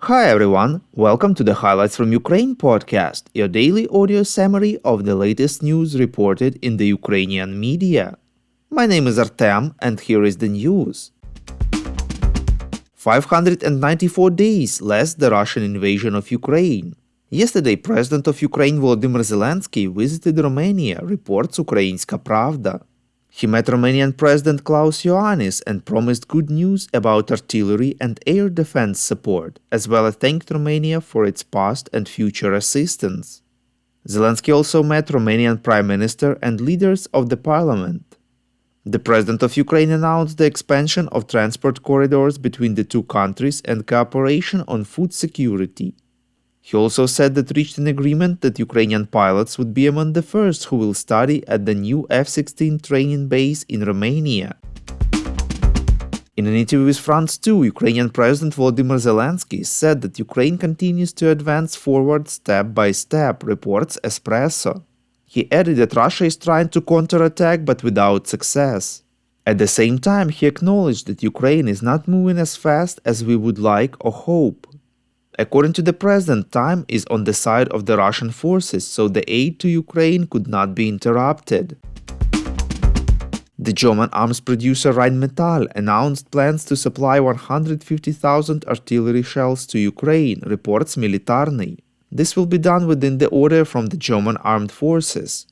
Hi everyone, welcome to the Highlights from Ukraine podcast, your daily audio summary of the latest news reported in the Ukrainian media. My name is Artem and here is the news. 594 days less the Russian invasion of Ukraine. Yesterday, President of Ukraine Volodymyr Zelenskyy visited Romania, reports Ukrainska Pravda. He met Romanian President Klaus Iohannis and promised good news about artillery and air defense support, as well as thanked Romania for its past and future assistance. Zelenskyy also met Romanian Prime Minister and leaders of the parliament. The President of Ukraine announced the expansion of transport corridors between the two countries and cooperation on food security. He also said that reached an agreement that Ukrainian pilots would be among the first who will study at the new F-16 training base in Romania. In an interview with France 2, Ukrainian President Volodymyr Zelenskyy said that Ukraine continues to advance forward step by step, reports Espresso. He added that Russia is trying to counterattack but without success. At the same time, he acknowledged that Ukraine is not moving as fast as we would like or hope. According to the president, time is on the side of the Russian forces, so the aid to Ukraine could not be interrupted. The German arms producer Rheinmetall announced plans to supply 150,000 artillery shells to Ukraine, reports Militarny. This will be done within the order from the German armed forces.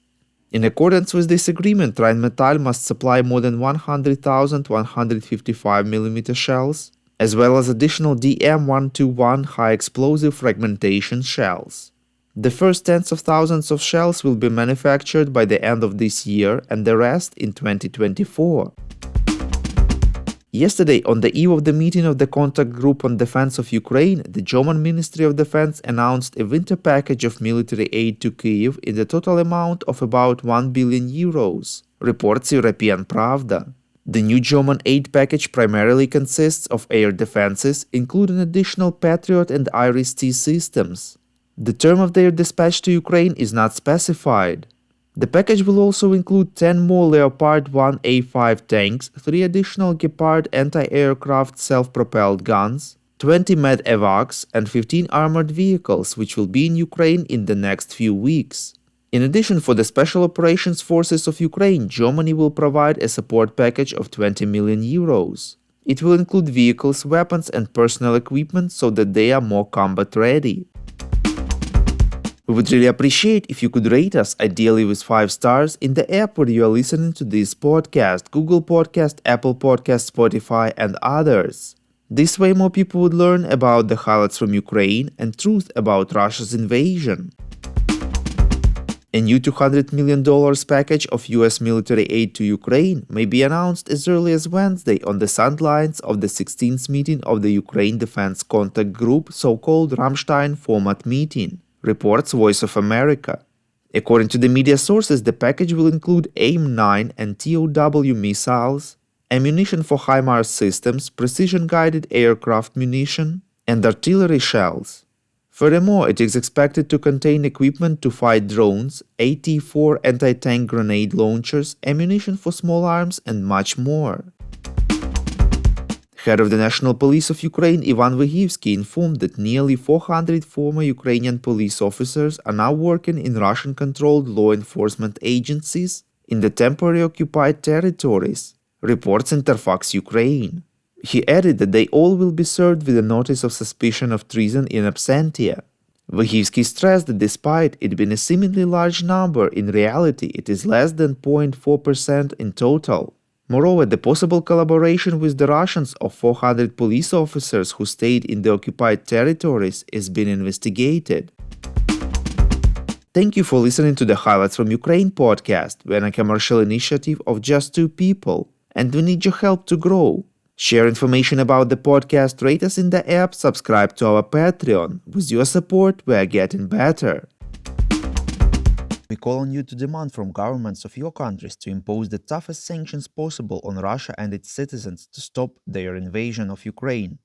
In accordance with this agreement, Rheinmetall must supply more than 100,000 155mm shells, as well as additional DM-121 high-explosive fragmentation shells. The first tens of thousands of shells will be manufactured by the end of this year and the rest in 2024. Yesterday, on the eve of the meeting of the Contact Group on Defense of Ukraine, the German Ministry of Defense announced a winter package of military aid to Kyiv in the total amount of about 1 billion euros, reports European Pravda. The new German aid package primarily consists of air defenses, including additional Patriot and Iris-T systems. The term of their dispatch to Ukraine is not specified. The package will also include 10 more Leopard 1A5 tanks, 3 additional Gepard anti-aircraft self-propelled guns, 20 Med-Evacs, and 15 armored vehicles, which will be in Ukraine in the next few weeks. In addition, for the Special Operations Forces of Ukraine, Germany will provide a support package of 20 million euros. It will include vehicles, weapons, and personal equipment so that they are more combat-ready. We would really appreciate if you could rate us, ideally with 5 stars, in the app where you are listening to this podcast, Google Podcast, Apple Podcast, Spotify, and others. This way more people would learn about the highlights from Ukraine and truth about Russia's invasion. A new $200 million package of US military aid to Ukraine may be announced as early as Wednesday on the sidelines of the 16th meeting of the Ukraine Defense Contact Group, so-called Ramstein format meeting, reports Voice of America. According to the media sources, the package will include AIM-9 and TOW missiles, ammunition for HIMARS systems, precision-guided aircraft munition, and artillery shells. Furthermore, it is expected to contain equipment to fight drones, AT-4 anti-tank grenade launchers, ammunition for small arms, and much more. Head of the National Police of Ukraine Ivan Vyhivsky informed that nearly 400 former Ukrainian police officers are now working in Russian-controlled law enforcement agencies in the temporarily occupied territories, reports Interfax Ukraine. He added that they all will be served with a notice of suspicion of treason in absentia. Vyhivsky stressed that despite it being a seemingly large number, in reality it is less than 0.4% in total. Moreover, the possible collaboration with the Russians of 400 police officers who stayed in the occupied territories is being investigated. Thank you for listening to the Highlights from Ukraine podcast. We're a commercial initiative of just 2 people, and we need your help to grow. Share information about the podcast, rate us in the app, subscribe to our Patreon. With your support, we are getting better. We call on you to demand from governments of your countries to impose the toughest sanctions possible on Russia and its citizens to stop their invasion of Ukraine.